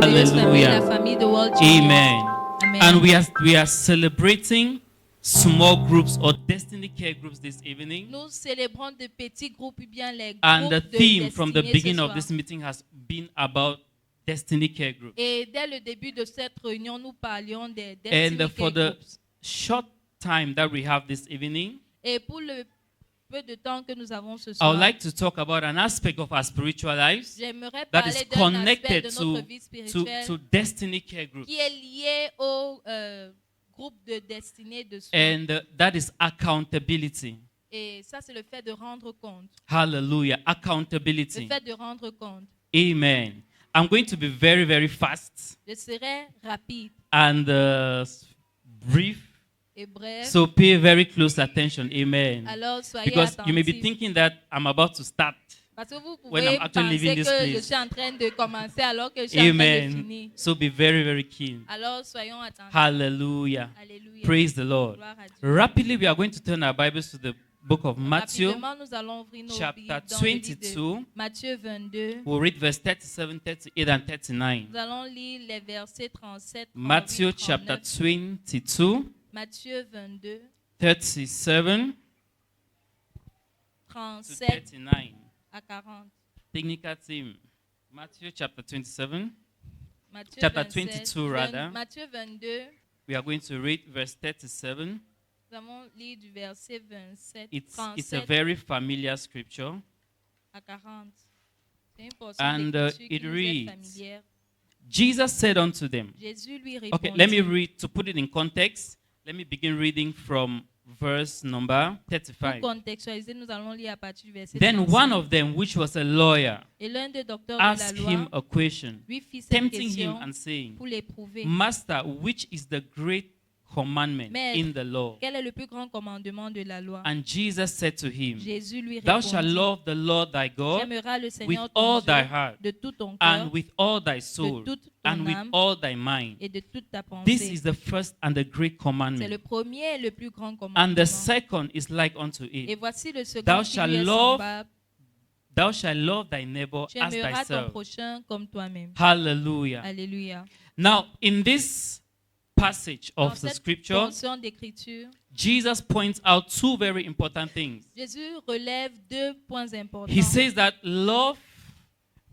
Hallelujah. Amen. Amen. And we are celebrating small groups or destiny care groups this evening. Nous célébrons de petits groupes ou bien les And the groupes de theme from the destinée ce beginning of soir. this meeting has been about destiny care groups. Et dès le début de cette réunion, nous parlions des And destiny for care the groups. short time that we have this evening, Et pour le peu de temps que nous avons ce I soir, would like to talk about an aspect of our spiritual lives j'aimerais that parler is d'un aspect connected de notre to, vie to, spirituelle to destiny care groups. qui est lié au groupe de destinée de soi. And that is accountability. Et ça, c'est le fait de rendre compte. Hallelujah. Le Accountability. fait de rendre compte. Amen. I'm going to be very, very fast Je serai rapide and brief. et bref. So pay very close attention. Amen. Alors, soyez Because you may be attentifs. thinking that I'm about to start. Parce que vous when pouvez I'm actually leaving penser this que je place. suis en train de commencer alors que je suis en train de Amen. finir. So be very, very keen. Alors, soyons attentifs. Hallelujah. Alléluia. Praise the Lord. Gloire à Dieu. Rapidly, we are going to turn our Bibles to the book of Matthew, Rapidement, nous allons ouvrir nos chapter Bibles dans le livre de 22. Matthieu 22. We'll read verse 37, 38, and 39. Nous allons lire les versets 37, 38, Matthew 39. chapter 22, Matthieu 22, 37 to 37 39. à 40. Technical team. Matthew chapter 27. Matthieu Chapter 27, 22 rather. Matthieu 22, We are going to read verse 37. nous allons lire du verset 27, It's a 37 very familiar scripture. à 40. C'est une portion And, d'écriture it qui nous est reads, familière. Jesus said unto them. Jésus lui répondit. Okay, let me read to put it in context. Let me begin reading from verse number Pour 35. contextualiser, nous allons lire à partir du verset Then 35. one of them, which was a lawyer, Et l'un des docteurs de la asked loi him a question, lui fit cette tempting him question and saying, pour l'éprouver. Master, which is the great commandment Maître, in the law? Quel est le plus grand commandement de la loi? And Jesus said to him, Jésus lui Thou shalt répondit. love the Lord thy God J'aimeras le with Seigneur all ton thy Dieu heart de tout ton cœur and with all thy soul toute ton and with âme all thy mind. et de toute ta This pensée. is the first and the great C'est commandment. le premier et le plus grand And commandement. the second is like unto Et it. voici le second Thou qui shalt lui est love semblable. Thou shalt love thy neighbor Tu as aimeras ton thyself. prochain comme toi-même. Hallelujah. Alléluia. Now, in this passage Dans of the cette scripture, portion d'écriture, Jesus points out two very important things. Jésus relève deux points importants. He says that love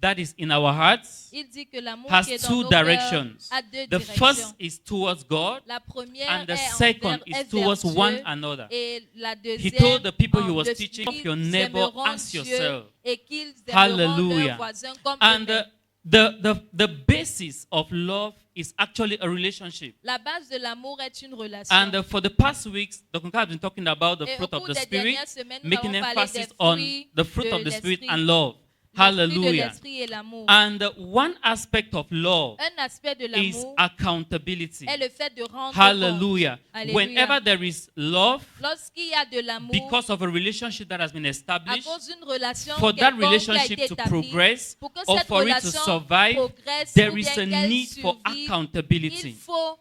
that is in our hearts Il dit que l'amour has qui est dans two nos cœurs directions. a deux The directions. first is towards God, La première and the est second envers, is towards Dieu, one another. et la He deuxième told the people he en was de- teaching, qu'ils love your neighbor aimeront as Dieu yourself. et qu'ils aimeront Hallelujah. leurs voisins comme And eux-mêmes. the basis of love is actually a relationship. La base de l'amour est une relation. And for the past weeks, Dr. Nka has been talking about the Et au fruit of cours the des Spirit, dernières semaines, nous making avons parlé emphasis des on fruits the fruit de of the Spirit l'esprit. and love. Le fruit de Hallelujah. l'esprit et l'amour. And one aspect of love Un aspect de is l'amour accountability. est le fait de rendre Hallelujah. compte. Alléluia. Whenever there is love, Lorsqu'il y a de l'amour, because of a relationship that has been à established, cause d'une relation for that quelconque qui a relationship été to établie, progress pour que or cette for it to relation survive, progresse there ou is bien a qu'elle need for survive, il accountability. faut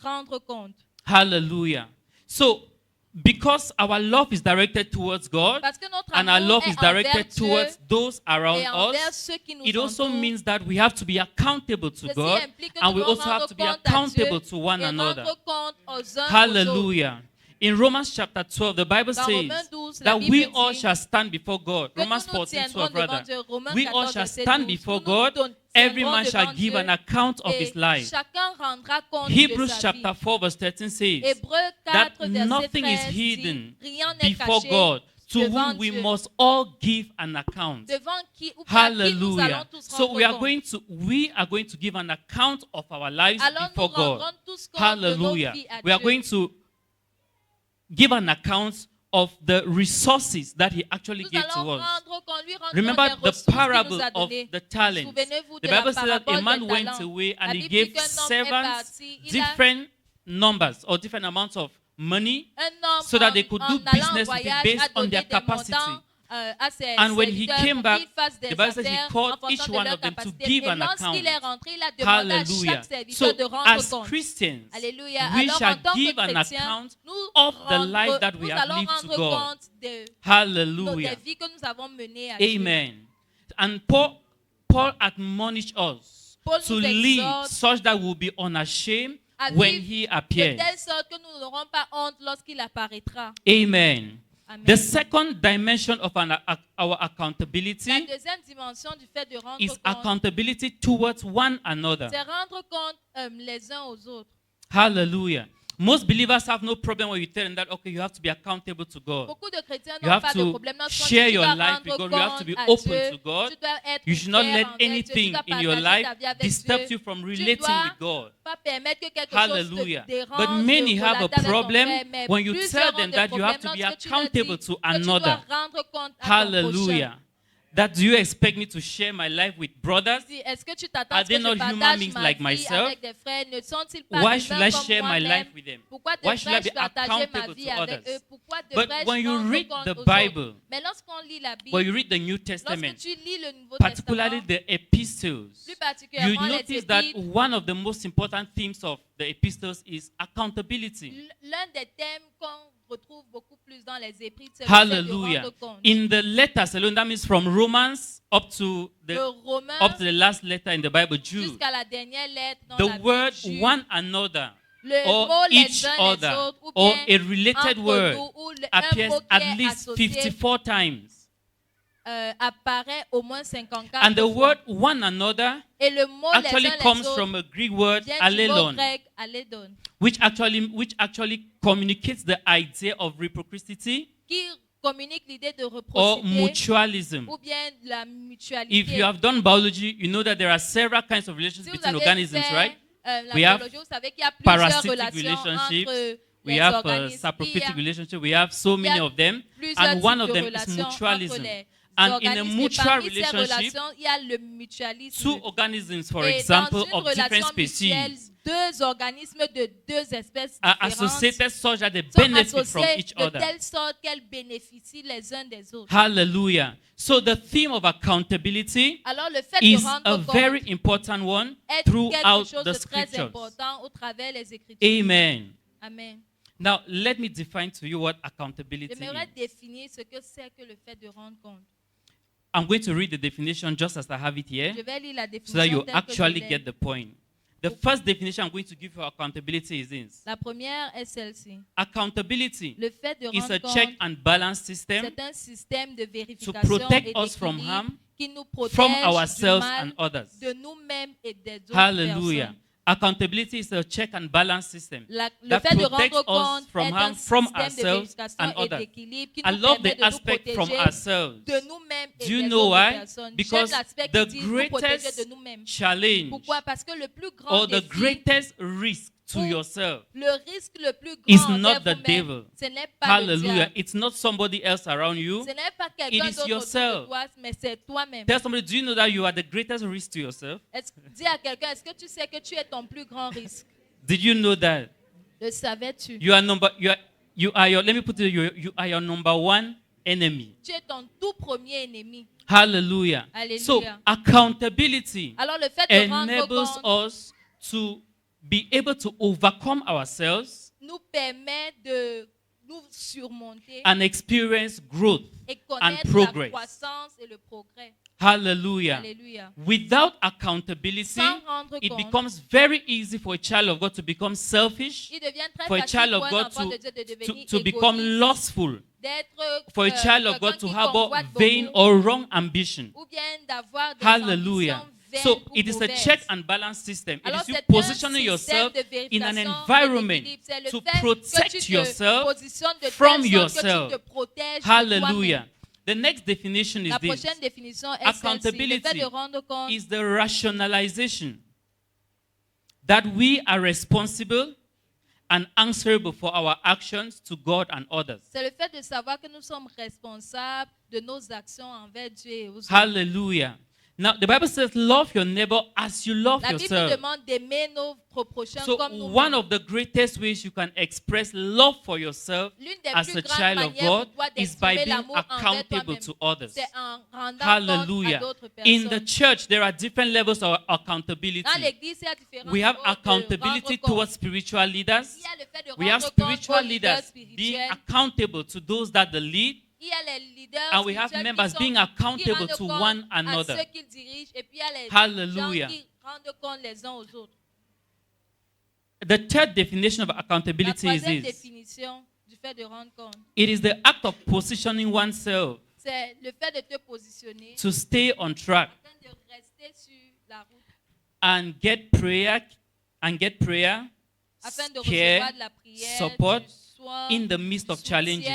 rendre compte. Hallelujah. So, because our love is directed towards God Parce que notre and our amour love est is directed envers Dieu towards those around et envers us, ceux qui nous it also entourent. means that we have to be accountable to Ceci God implique que and nous we devons also have rendre to be compte à Dieu accountable to one et another. rendre compte aux uns aux autres. Hallelujah. In Romans chapter 12, the Bible Dans Romains says 12, la that Bible we dit all shall stand before God. que Romans nous nous 14, tiendrons 12, devant rather. Dieu. Romains We all 14, shall verset stand 12. before Nous God. nous Every tiendrons man shall devant give Dieu an account of et his life. chacun rendra compte de Hebrews sa vie. chapter 4, verse 13 says Hébreux that 4, verset nothing is 13 hidden dit, rien n'est before caché God, to devant whom we Dieu. must all give an account. Devant qui ou par qui nous allons Hallelujah. tous So rendre we are compte. going to give an account of our lives Alors nous before God. rendrons tous compte de nos Hallelujah. vies à We are Dieu. going to give an account of the resources that he actually Nous gave allons to us. rendre compte, lui rendre Remember compte des the ressources qu'il parable nous a of données. the talents. Souvenez-vous The de la Bible says that a parabole man des went talents. away and La he Bible gave dit qu'un homme est servants parti, il a different numbers or different amounts of money un homme so that they could do en allant en business with it voyage based a on donné their des capacity. montants, à ses And when he serviteurs came pour back, qu'ils fassent des the Bible says he affaires called en fonction each de one leur of them to capacité. give Et an lorsqu'il account. est rentré, il a demandé à Hallelujah. chaque serviteur So, de rendre as compte. Christians, Alléluia. we Alors, shall en tant give que an chrétiens, account nous, of the life that we nous have allons lived to rendre God. compte des Hallelujah. vies que nous avons menées à Dieu. Amen. And Paul admonished us Paul to nous live exhorte such that we'll be unashamed à when vivre he de appears. telle sorte que nous n'aurons pas honte lorsqu'il apparaîtra. Amen. Amen. The second dimension of our La accountability deuxième dimension du fait de rendre is compte, accountability towards one another. c'est rendre compte les uns aux autres. Hallelujah. Most believers have no problem when you tell them that, okay, you have to be accountable to God. Beaucoup de chrétiens You n'ont have pas de to problème lorsqu'on share dit, tu your dois life rendre with God. You have to be compte à open Dieu, to God. tu dois être You should not ouvert let envers Dieu, tu anything dois in your partager life ta vie avec disturb Dieu. you from Tu relating dois with God. pas permettre que quelque Hallelujah. chose te dérange But many de have a relater avec ton problem frère, mais when you plusieurs tell ont them des that you have to problèmes be lorsque tu leur dis accountable to que tu another. dois rendre compte à ton Hallelujah. prochain. That do you expect me to share my life with brothers? Est-ce que tu t'attends Are à ce they que not je human partage beings ma like vie myself? avec des frères? Ne sont-ils pas Why humains should I comme share my moi-même? life with them? Pourquoi Why should I devrais-je be partager ma accountable vie to avec others? eux? Pourquoi But devrais-je when you rendre read compte the aux Bible, autres? Mais lorsqu'on lit la Bible, when you read the New lorsque Testament, tu lis le Nouveau particularly Testament, the epistles, plus you particulièrement les notice that épîtres, one of the most important themes of the epistles is accountability. l'un des thèmes qu'on retrouve beaucoup plus dans les épîtres, c'est le fait de Hallelujah. rendre compte. In the letters alone, that means from Romans up to De Romains the last letter in the Bible, Jude. jusqu'à la dernière lettre dans The la word Bible, Jude, one another le or mot les each uns les other autres ou or bien a related entre word nous, ou un appears mot qui at est least associé 54 times. apparaît au moins 54 And the fois. word one another Et le mot actually les uns comes les autres from a Greek word vient du mot allelon, grec allédon, which actually communicates the idea of reciprocity qui communique l'idée de or réciprocité mutualism. ou bien de la If mutualité. you have done biology, you know that there are several kinds of relations Si vous between avez organisms, fait right? la We have biologie, vous savez qu'il y a plusieurs Parasitic relations relationships, entre we les have organismes. saprophytic relationships, we have so il y a many of them, plusieurs and one types of de them is relations mutualism. entre les And in a organismes. Et mutual parmi ces relationship, relations, il y a le mutualisme. two organisms, for Et example, dans une of different relation mutuelle, species deux organismes de deux espèces are différentes associated such that they sont benefit from associés each de other. telle sorte qu'elles bénéficient les uns des autres. Hallelujah. So the theme of accountability Alors le fait is de a rendre compte very important one est quelque throughout chose the de très scriptures. important au travers des Écritures. Amen. Amen. Now, let me define to you what accountability J'aimerais is. définir ce que c'est que le fait de rendre compte. I'm going to read the definition just as I have it here Je vais lire la so that définition you telle que je actually l'ai. get the point. The first definition I'm going to give for accountability is this. La première est celle-ci. Accountability Le fait de is rendre a compte, check and balance system c'est un système de vérification protect et us from d'équilibre harm, qui nous protège from du ourselves mal and others. de nous-mêmes et des autres Hallelujah. personnes. Accountability is a check and balance system Le that fait de protects rendre us compte from est harm un from système de ourselves vérification and et others. d'équilibre qui I nous love permet the de nous aspect from protéger ourselves. de nous-mêmes et Do you des know autres why? personnes. Because J'aime l'aspect the qui dit nous protéger greatest de nous-mêmes. challenge Pourquoi? Parce que le plus grand or the défi, greatest risk to Ou yourself le risque le plus is grand not envers the vous-même, devil. ce n'est pas le Hallelujah. diable. It's not somebody else around you. Ce n'est pas It quelqu'un is d'autre autour yourself. de toi, mais c'est toi-même. Tell somebody, do you know that you are the greatest risk to yourself? Dis à quelqu'un, est-ce que tu sais que tu es ton plus grand risque? Did you know that? Le savais-tu? You are your, let me put it, you are your number one enemy. Tu es ton tout premier ennemi. Hallelujah. Alléluia. So accountability Alors le fait de rendre enables compte us to be able to overcome ourselves nous permet de nous surmonter and experience growth. et connaître la progress. croissance et le progrès. Hallelujah. Alléluia. Without accountability, Sans rendre it compte, becomes very easy for a child of God to become selfish, il devient très for a facile child pour of un God enfant de Dieu de devenir to become égoïste, lustful, d'être for a child of quelqu'un God to qui harbor convoite vain beaucoup, or wrong ambition. ou bien d'avoir des Hallelujah. ambitions vaines So ou it is a mauvaises. check and balance system. It Alors is you c'est un positioning yourself système de in an vérification environment et d'équilibre. C'est le to fait protect que tu te yourself positionnes de from telle sorte que yourself. tu te protèges de Hallelujah. toi-même. The next definition is La this. prochaine définition est celle-ci. Le Accountability fait de rendre compte is the rationalization that we are responsible and answerable for our actions to God and others. c'est le fait de savoir que nous sommes responsables de nos actions envers Dieu et aux autres. Hallelujah. Now, the Bible says, love your neighbor as you love La Bible nous yourself. demande d'aimer nos prochains So, comme nous. one of the greatest ways you can express love for yourself L'une des as plus a grandes child of manières God pour toi is by d'exprimer being l'amour envers accountable toi-même, to others. c'est en rendant compte à Hallelujah. d'autres In the personnes. church, there are different levels of accountability. Dans l'église, il y a différents We have niveaux de accountability rendre compte. towards spiritual leaders. Il y a le fait de We have rendre compte aux spiritual leaders leaders being spirituels. accountable to those that they lead. Il y a les leaders And we have spirituels members qui being sont- accountable qui to rendent one compte another. à ceux qu'ils dirigent, et puis il y a les Hallelujah. gens qui rendre compte les uns aux autres. The third definition of La accountability is troisième this. définition du fait de rendre compte, It is the act of positioning oneself c'est le fait de te positionner to stay on track afin de rester sur la route, and get prayer afin de care, recevoir de la prière, support du soin, in the midst du of soutien challenges.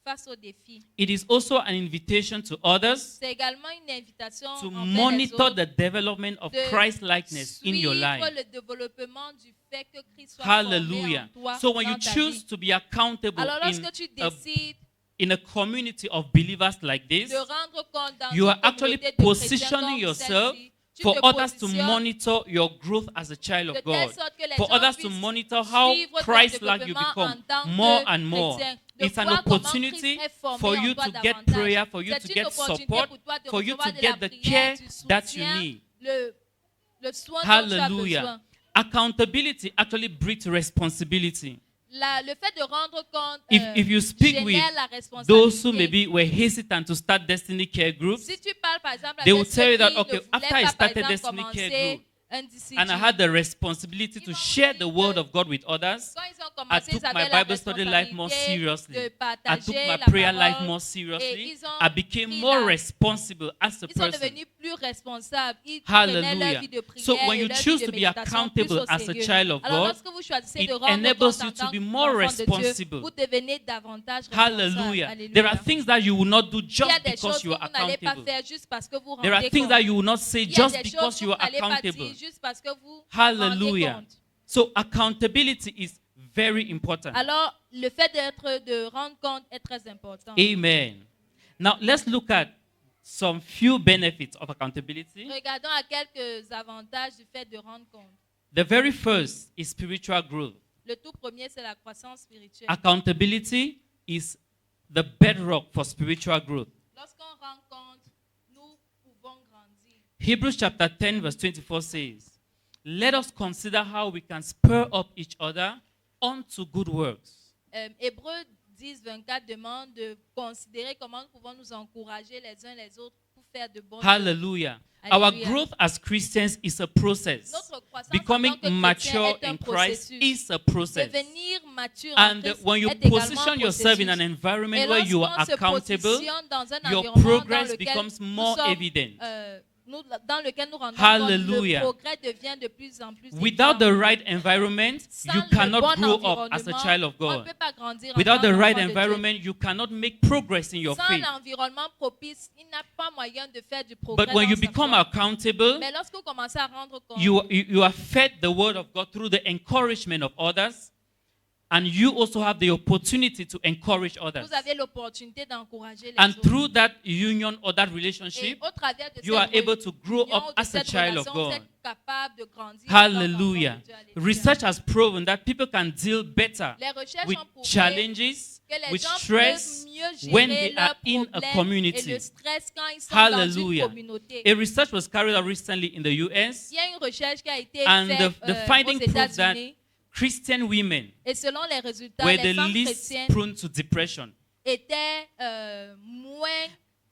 face aux défis. It is also an invitation to others C'est également une invitation to envers les monitor autres the development of de Christ-likeness in your suivre life. le développement du fait que Christ soit formé Hallelujah. en toi So when you dans ta choose vie. to be accountable Alors lorsque tu a- décides in a community of believers like this, de rendre compte dans you une are actually communauté de positioning chrétiens comme yourself celle-ci, tu for te others to positionnes monitor your growth as a child de of telle God. sorte que les For gens others to puissent monitor how suivre ton Christ-like you développement become en tant more que and more. chrétien, de It's an voir comment opportunity Christ est formé for en you toi to get davantage. prayer, for you C'est to une get opportunité support, pour toi de for you recevoir to de get la the prière, care du that you soutien, need. le soin dont tu as Hallelujah. besoin. Accountability actually breeds responsibility. Le fait de rendre compte If you speak with génère la those who responsabilité. maybe were hesitant to start Destiny Care Groups, Si tu parles par exemple they avec will ceux tell you that, qui okay, ne voulaient after I pas, par started exemple, Destiny Care commencer Group, un DCG, and I had the responsibility to share the word of God with others, quand ils ont I commencé, took ils my avaient la Bible study life more responsabilité seriously. de I partager took my la prayer life parole. more Et seriously. ils ont I became pris more la- responsible as a Ils sont person. devenus plus responsables. Ils prenaient leur Hallelujah. vie de prière So when et you leur choose vie to de be méditation plus accountable au as a sérieux. child of Alors God, lorsque vous choisissez it de rendre enables compte you en to tant be more qu'enfant de Dieu, responsible. vous devenez davantage responsable. Hallelujah. Alléluia. There are things that you will not do Il y just a des because choses que you vous are n'allez pas accountable. faire juste parce que vous There are rendez things compte. that you will not say Il y a just des choses because que you vous are n'allez pas accountable. dire juste parce que vous rendez Hallelujah. compte. So accountability is very important. Alors, le fait de rendre compte est très important. Amen. Now let's look at some few benefits of accountability. Regardons à quelques avantages du fait de rendre compte. The very first is spiritual growth. Le tout premier, c'est la croissance spirituelle. Accountability is the bedrock for spiritual growth. Lorsqu'on rend compte, nous pouvons grandir. Hebrews chapter 10 verse 24 says, "Let us consider how we can spur up each other unto good works." Hébreux 10, 24 demande de considérer comment nous pouvons nous encourager les uns les autres pour faire de bonnes choses. Hallelujah. Our Hallelujah. growth as Christians is a process. Notre croissance Becoming en tant que mature chrétien est un in Christ processus. is a process. Devenir mature en And Christ when you est également position un yourself in processus. an environment Et where you are lorsqu'on se accountable, positionne dans un your environnement progress dans lequel becomes nous more sommes, evident. dans lequel nous rendons compte, Hallelujah. le progrès devient de plus en plus Without the évident. right environment, Sans you le cannot bon grow up as a environnement, child of on ne God. peut pas grandir en Without tant the right qu'enfant de Dieu. environment, you cannot make progress in your Sans faith. l'environnement propice, il n'a pas moyen de faire du progrès But when you dans sa become foi. accountable, Mais lorsque vous commencez à rendre compte, you are fed the word of God through the encouragement of others, and you also have the opportunity to encourage others. vous avez l'opportunité d'encourager les And autres. through that union or that Et relationship, au travers de you cette are able to grow union, up de as a cette child of relation, vous God. êtes capable de grandir en tant qu'enfant de Hallelujah. Dieu. Alléluia. Research has proven that people can deal better Les recherches with ont prouvé challenges, que les with gens stress peuvent mieux gérer when they leurs are in a problèmes community. et le stress quand ils sont Hallelujah. dans une communauté. A research was carried out recently in the US, Il y a une recherche qui a été and faite the finding aux proved that États-Unis Christian women et selon les résultats, were les the femmes least chrétiennes prone to depression. étaient moins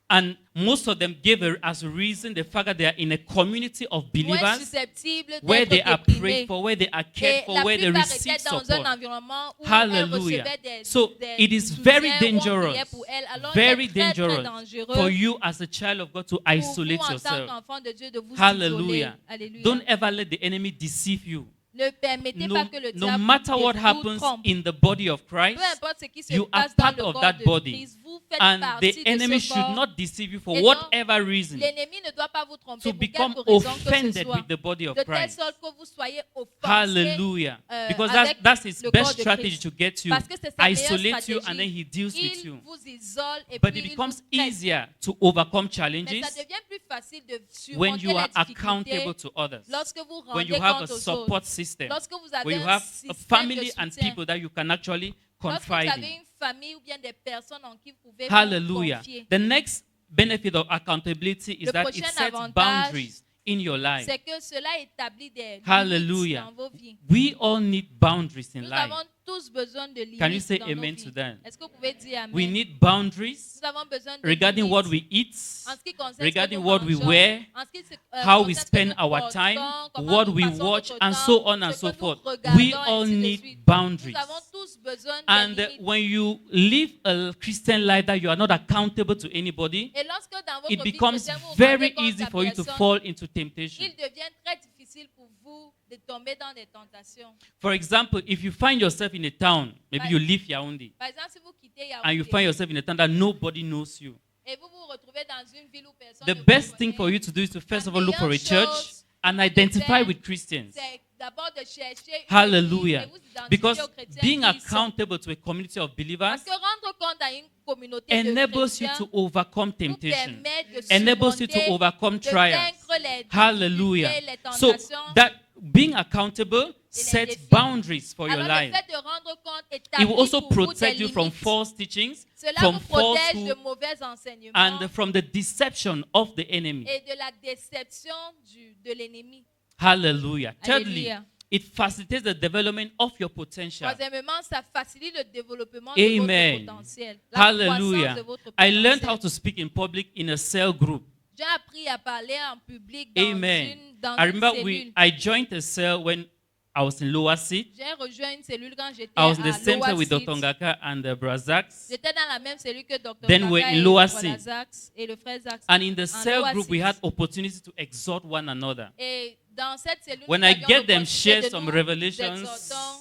And most of them gave as a reason the fact that they are in a community of believers susceptibles where they d'être are déprimés. prayed for, where they are Et cared for, la where they plupart receive étaient dans un support. environnement où elles Hallelujah. recevaient des, So des it is soutiens, very où on dangerous, priait pour elles. Alors, very il est très, très dangerous dangereux for you as a child of God to pour isolate vous en tant yourself. qu'enfant de Dieu de vous Hallelujah. isoler. Alléluia. Don't ever let the enemy deceive you. Ne permettez pas que le No diable matter what vous happens trompe. in the body of Christ, Peu importe ce qui se you are passe dans part le of corps that de body. Christ, vous faites and partie the de enemy ce should corps. not deceive you for Et donc, whatever reason L'ennemi ne doit pas vous tromper to pour become quelque raison que ce offended soit. with the body of De telle Christ. sorte que vous soyez offensés. Hallelujah. Because avec that's his le best corps de strategy Christ. to get you, Parce que c'est sa meilleure isolate you, and stratégie. then he deals with Il you. vous isole et But puis it il becomes vous traite. easier to overcome Mais challenges ça devient plus facile de when surmonter you are les difficultés accountable to others. lorsque vous When rendez you have a compte aux support autres. system. Lorsque vous avez When you un have a système family de and soutien. people that you can actually Lorsque vous confide avez in. une famille ou bien des personnes en qui vous pouvez vous Hallelujah. confier. The next benefit of accountability is Le that it prochain sets avantage boundaries in your life. c'est que cela établit des limites Hallelujah. dans vos vies. We all need boundaries in Nous life. avons tous besoin de limites Can you say dans nos amen vies. to that? Est-ce que vous pouvez dire amen? We need boundaries Nous avons besoin de regarding limites what we eat, en ce qui concerne regarding ce que nous what we mangeons, wear, en ce qui how we concerne ce que spend nous our portons, time, comment what nous we passons watch, notre and temps, so on and ce so que nous forth. regardons, We all ainsi de need suite. boundaries. Nous avons tous besoin de And limites. when you live a Christian life that you are not accountable to anybody, Et lorsque dans votre it vie becomes chrétienne, vous vous very rendez compte easy qu'à for you to personne, fall into temptation. il devient très difficile pour vous de tomber dans des tentations. For example, if you find yourself in a town, maybe you live Yaoundé, Par exemple, si vous quittez and you Yaoundé find yourself in a town that nobody knows you, et vous vous retrouvez dans une ville où personne the ne vous best thing connaît, for you to do is to first la of all look for a meilleure church chose and de identify faire, with Christians. c'est d'abord de chercher une église Hallelujah. et vous identifier Because aux chrétiens being qui y sont. accountable to a community of believers Parce que rendre compte à une communauté de enables you chrétiens to overcome vous temptation, permet de enables you to surmonter, overcome de trials. vaincre les Hallelujah. difficultés, les So tentations. that being accountable sets défis. boundaries for your Alors le life. fait de rendre compte It établit will also pour vous des protect you from limites. false teachings, Cela from vous protège de falsehood, mauvais enseignements and from the deception of the enemy. et de la déception de l'ennemi. Hallelujah. Thirdly, Alléluia. it facilitates the development of your potential. Troisièmement, ça facilite le développement Amen. de votre potentiel. La croissance Hallelujah. de votre I learned potentiel. how to speak in public in a cell group. J'ai appris à parler en public dans Amen. dans I une remember cellule. I joined a cell when I was in Lower Seat. J'ai rejoint une cellule quand j'étais I was in à the same Lower cell with Seat. Dr. Ngaka and Brazax. J'étais dans la même cellule que Dr. Then we're Ngaka in et Lower le Seat. frère Zax et le frère Zax. And in the En cell Lower group, we Seat. had opportunity to exhort one another. Et dans cette cellule, When nous I avions get them l'opportunité share de some nous revelations, exhortons.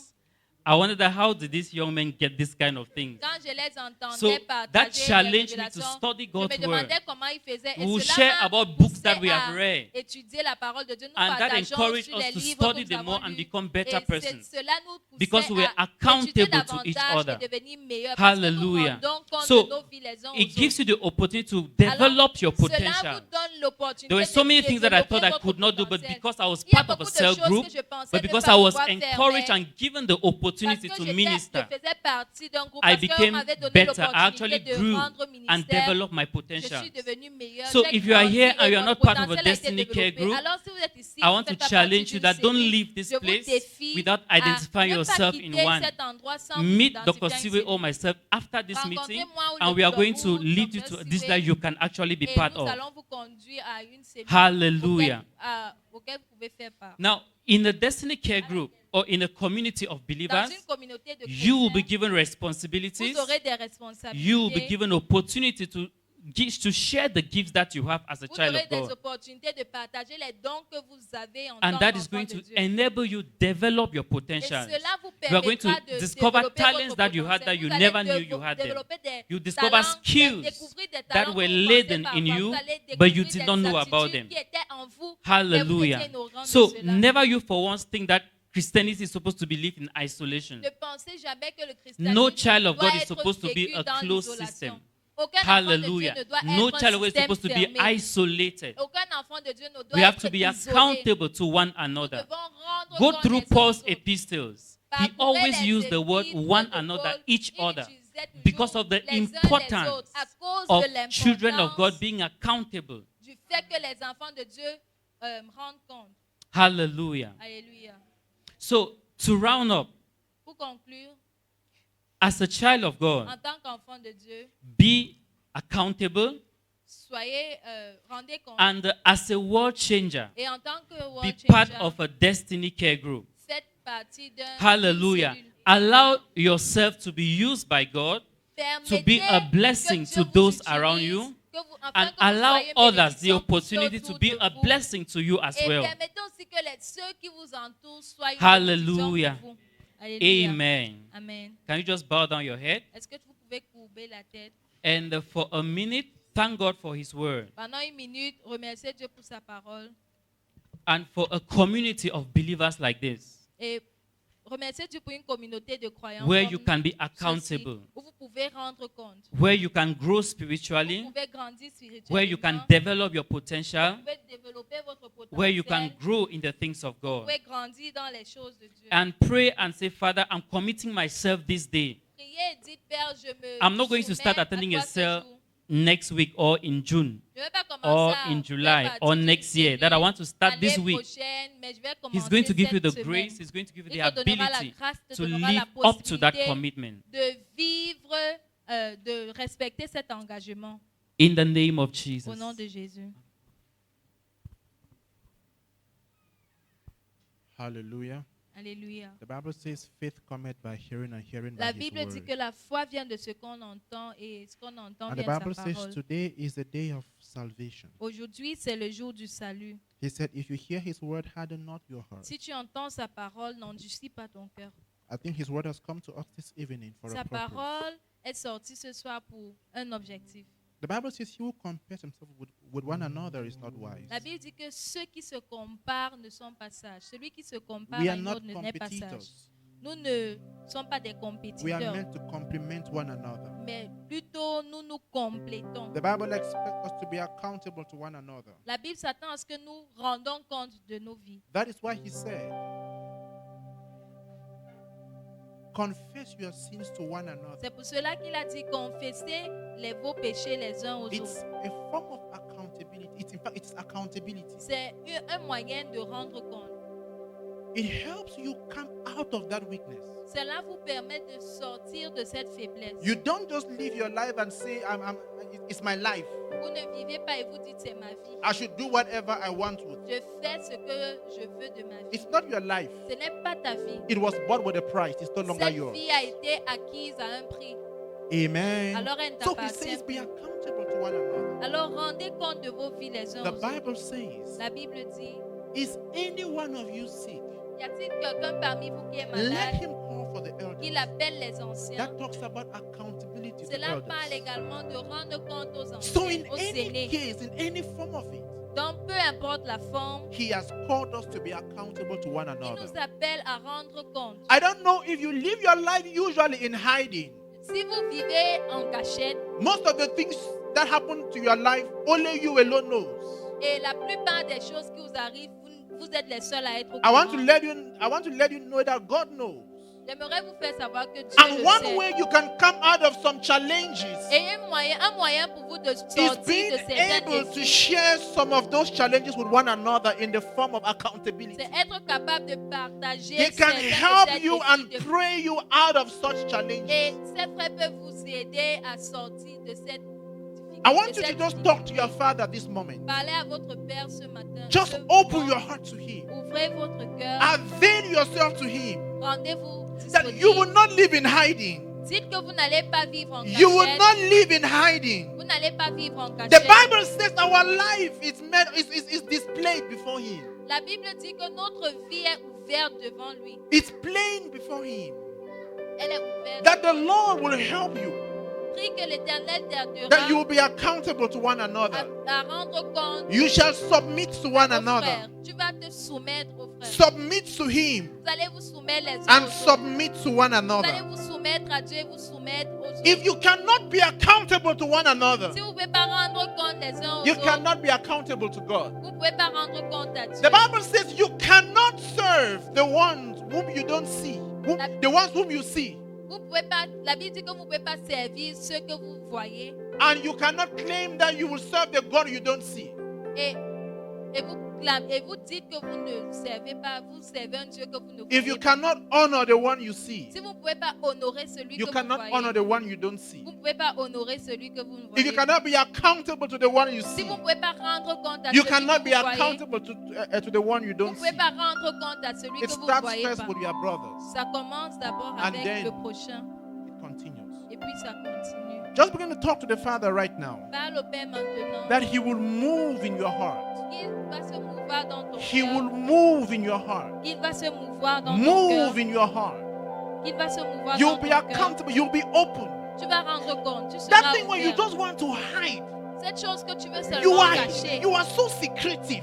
I wondered how did these young men get this kind of things. Quand je les entendais So partager that les challenged me to révélations, study je God's me word. demandais comment ils faisaient. Et We will cela share m'a about books poussé that we have à read. étudier la parole de Dieu. Nous And that partageons encouraged sur us les to livres study que them nous more avons and lus. become better Et persons. cela nous poussait Because we are à accountable étudier to each davantage other. et devenir meilleurs. Parce que nous Hallelujah. rendons compte So, de nos vies les uns aux It gives autres. you the opportunity to develop your Cela vous potential. donne l'opportunité There were so de many things that I thought I développer could votre not do, but potentiel. because I was Il y a part of a beaucoup de cell choses group, que je pensais but ne because pas I was pouvoir faire, encouraged mais and given the opportunity parce to que je minister, faisais partie d'un groupe, I parce qu'on became m'avait donné better. I actually l'opportunité de grew rendre and ministère. developed my Je potential. suis devenue meilleure. So J'ai if you are grandi here et and you are mon not part of a potentiel a été Destiny Care développé. group, Alors, si vous êtes ici, I want vous to faites pas challenge partie you d'une that don't cellule, leave this je vous place défie without à identifying ne pas yourself in quitter one. cet endroit sans vous Meet identifier Dr. à une Siwe cellule. or myself after this meeting, Rencontrez-moi ou and le we are going Dr. to Wu, lead you Dr. to this Siwe, that you can actually be et part nous of. allons vous conduire à une cellule Hallelujah. auquel vous pouvez faire part. Now, in a Destiny Care group or in a community of Dans believers, une communauté de you will be chrétiens, given responsibilities. vous aurez des You will be responsabilités. given opportunity to share the gifts that you have as a Vous child aurez of des God. opportunités de partager les dons que vous avez en And tant that is qu'enfant going de to Dieu. enable you develop your Et potential. cela vous You are going permettra to de discover développer talents votre that you had potentiel. that you Vous allez never knew you had them. développer des You discover talents, skills découvrir des that talents were que vous laden pensez in pas avoir. you, Vous allez but you découvrir did des not know about aptitudes them. qui étaient en vous, mais vous Hallelujah. étiez ignorant de So cela. never you for once think that Christianity is supposed to be lived in isolation. Ne pensez jamais que le christianisme No child of doit God is être supposed to be vécu a dans closed l'isolation. system. Aucun enfant de Dieu Hallelujah. ne doit No être child un of God is système supposed to be fermé. isolated. Aucun enfant de Dieu ne doit We have être to be isolé. accountable to one Nous another. devons rendre Go compte through les uns Paul's aux autres. epistles. He Parcourez always les used the word épîtres one de another, Paul. each Il other, utilisait toujours because of the les uns les importance autres, à cause of de children of God l'importance being accountable. du fait que les enfants de Dieu rendent compte. Hallelujah. Alléluia. So, to round up, Pour conclure, as a child of en God, tant qu'enfant de Dieu, be accountable, soyez, rendez compte. and as a world changer, Et en tant que be world part changer, of a destiny care group. faites partie d'un Hallelujah. d'une cellule. Allow yourself to be used by God to be a Permettez blessing que to Dieu vous those utilise, around you, afin and que vous allow soyez une others the bénédiction pour opportunity ceux to autour be de a vous. blessing to you as Et well. permettez aussi que ceux qui vous entourent soient une Hallelujah. bénédiction pour vous. Alléluia. Amen. Amen. Can you just bow down your head? Est-ce que vous pouvez courber la tête? And for a minute, thank God for His word. Pendant une minute, remerciez Dieu pour sa parole. And for a community of believers like this, Et remerciez Dieu pour une communauté de croyants where comme you can be ceci, accountable, où vous pouvez rendre compte. where you can grow Vous spiritually, pouvez grandir where you can spirituellement. develop your potential, Vous pouvez développer votre potentiel. where you can grow in the things of Vous God. pouvez grandir dans les choses de Dieu. And pray and say, Father, I'm committing myself this day. Priez et dites, Père, je me I'm not going to soumets start à attending toi a ce cell jour. next week or in June Je ne vais pas or commencer in à July faire or partie next d'une year, that I série want to start this l'année week. prochaine, mais je vais He's commencer going to give you cette the semaine. grace, He's going to give you Il the te donnera la ability grâce, te to donnera la live up to that possibilité commitment. de vivre, de respecter cet engagement In the name of au Jesus. nom de Jésus. Hallelujah. Alléluia. The Bible says faith cometh by hearing and hearing by La his Bible dit word. que la foi vient de ce qu'on entend et ce qu'on entend And the vient de Bible sa says parole. today is the day of salvation. Aujourd'hui, c'est le jour du salut. He said, if you hear his word, harden not your heart. Si tu entends sa parole, n'endurcis pas ton cœur. I think his word has come to us this evening for Sa a purpose. parole est sortie ce soir pour un objectif. The Bible says he who compares himself with one another is not wise. La Bible dit que ceux qui se comparent ne sont pas sages. Celui qui se compare We à are un not autre n'est pas sage. competitors. Nous ne sommes pas des We are compétiteurs, meant to complement one another. mais plutôt nous nous complétons. The Bible expects us to be accountable to one another. La Bible s'attend à ce que nous rendons compte de nos vies. That is why he said, confess your sins to one another. C'est pour cela qu'il a dit confessez vos péchés les uns aux It's autres. a form of accountability. In fact, it's accountability. C'est un moyen de rendre compte. It helps you come out of that weakness. Cela vous permet de sortir de cette faiblesse. You don't just live your life and say, it's my life. Vous ne vivez pas et vous dites c'est ma vie. I should do whatever I want with. Je fais ce que je veux de ma vie. It's not your life. Ce n'est pas ta vie. It was bought with a price. It's no longer Cette yours. vie a été acquise à un prix. Amen. Alors elle ne So he t'appartient says, be plus. accountable to one another. Alors rendez compte de vos vies les uns The aux autres. Bible says, La Bible dit, is any one of you sick? y a-t-il quelqu'un parmi vous qui est Let malade, him call for the qu'il elders. appelle les anciens? That talks about accountability to Cela parle elders. également de rendre compte aux So anciens, in aux any aînés. case, in any form of it, Donc peu importe la forme, he has called us to be accountable to one il another. nous appelle à rendre compte. I don't know if you live your life usually in hiding. Si vous vivez en cachette, Most of the things that happen to your life, only you alone knows. et la plupart des choses qui vous arrivent, vous êtes les seuls à être au I want to courant. let you know that God knows. J'aimerais vous faire savoir que Dieu And le one sait. way you can come out of some challenges Et un moyen pour vous de is sortir being de certains able to défis, share some of those challenges with one another in the form of accountability. c'est être capable de partager He can certains de help ces you défis and de- pray you out of such Et challenges. ces frères peuvent vous aider à sortir de cette difficulté. I want you de to cette just talk to your difficulté. father this moment. Parlez à votre Père ce matin. Just Ce open moment, your heart to him. Ouvrez votre cœur. Avail yourself to him. Rendez-vous That you will disponible. not live in hiding. Dites que vous n'allez pas vivre en You will cachette. not live in hiding. Vous n'allez pas vivre en The cachette. Bible says our life is displayed before him. La Bible dit que notre vie est ouverte devant lui. It's plain before him. Elle est ouverte. That the Lord will help you. Prie que l'Éternel t'aidera That you will be accountable to one another. à rendre compte You shall submit to one aux another. frères. Tu vas te soumettre aux frères. Submit to him Vous allez vous soumettre les uns and aux autres. submit to one Vous allez another. vous soumettre à Dieu et vous soumettre aux autres. If you cannot be accountable to one another, Si vous ne pouvez pas rendre compte les uns aux you autres, cannot be accountable to God. vous ne pouvez pas rendre compte à Dieu. The Bible says you cannot serve the ones whom you don't see, the ones whom you see, Vous pouvez pas, la Bible dit que vous ne pouvez pas servir ceux que vous voyez and you cannot claim that you will serve the God you don't see. et vous dites que vous ne servez pas, vous servez un Dieu que vous ne If voyez you pas. cannot honor the one you see, Si vous ne pouvez pas honorer celui you que vous cannot voyez, honor the one you don't see. vous ne pouvez pas honorer celui que vous ne If you voyez. cannot be accountable to the one you Si see, vous ne pouvez pas rendre compte à you celui cannot que be vous voyez, accountable to the one you vous don't ne pouvez see. pas rendre compte à celui It que vous ne starts voyez first pas. with your brothers. Ça commence d'abord And avec then- le prochain It continues. et puis ça continue. Just begin to talk to the Father right now. Parle au Père maintenant. That He will move in your heart. Il va se mouvoir dans ton He will cœur. move in your heart. Il va se mouvoir dans ton Move cœur. in your heart. Il va se mouvoir You'll dans be ton cœur. accountable. You'll be open. Tu vas rendre compte. Tu That seras thing when you ouvert. just want to hide. Cette chose que tu veux You seulement are cacher. so secretive.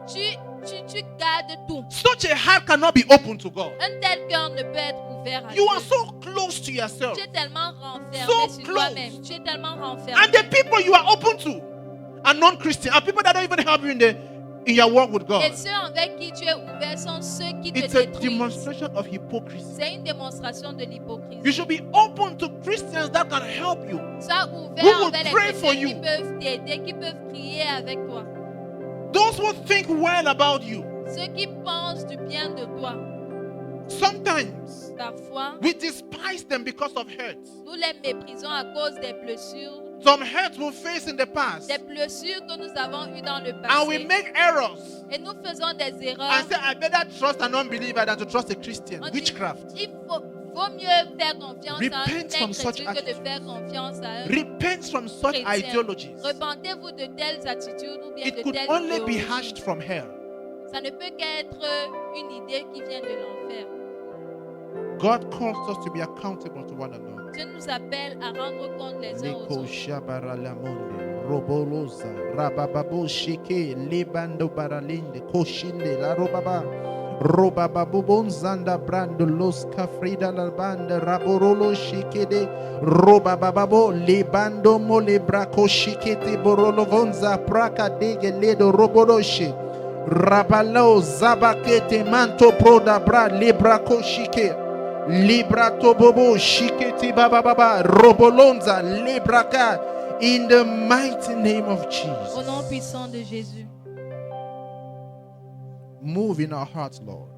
Tu gardes tout. Such a heart cannot be open to God. Un tel cœur ne peut être ouvert à You Dieu. are so close to yourself. Tu es tellement renfermé So sur close. toi-même. Tu es tellement renfermé. And the people you are open to are non-Christian. Are people that don't even help you in your walk with Et God. ceux envers qui tu es ouvert sont ceux qui te It's a détruisent. demonstration of hypocrisy. C'est une démonstration de l'hypocrisie. You should be open to Christians that can help you. Sois Who ouvert will envers les pray for chrétiens qui you? peuvent t'aider, qui peuvent prier avec toi. Those who think well about you. Ceux qui pensent du bien de toi. Sometimes Parfois, we despise them because of hurts. nous les méprisons à cause des blessures. Some hurts we face in the past. Des blessures que nous avons eues dans le And we passé. make errors. Et nous faisons des erreurs. And say, I better trust an unbeliever than to trust a Christian. On dit, Witchcraft. il vaut mieux faire confiance à un Repent from tel such chrétien que de attitudes. faire confiance à un Repent from such chrétien. ideologies. Repentez-vous de telles attitudes ou bien It de could telles only be idéologies. hatched from hell. Ça ne peut qu'être une idée qui vient de l'enfer. God calls us to be accountable to one another. Dieu nous appelle à rendre compte les uns aux Leko autres. shabara lamonde, robolosa, rabababo shike, lebando baralinde, koshinde, la robaba, robababo bonzanda brando, los kafrida la banda, raborolo shikede, robababo, lebando mole brako shikete, borolo vonza, praka dege ledo, roboloshi, rabalo, zabakete, manto proda bra, lebrako shike. Librato bobo shiketi baba baba robolonza libraka in the mighty name of Au nom Jesus. puissant de Jésus. Move in our hearts, Lord.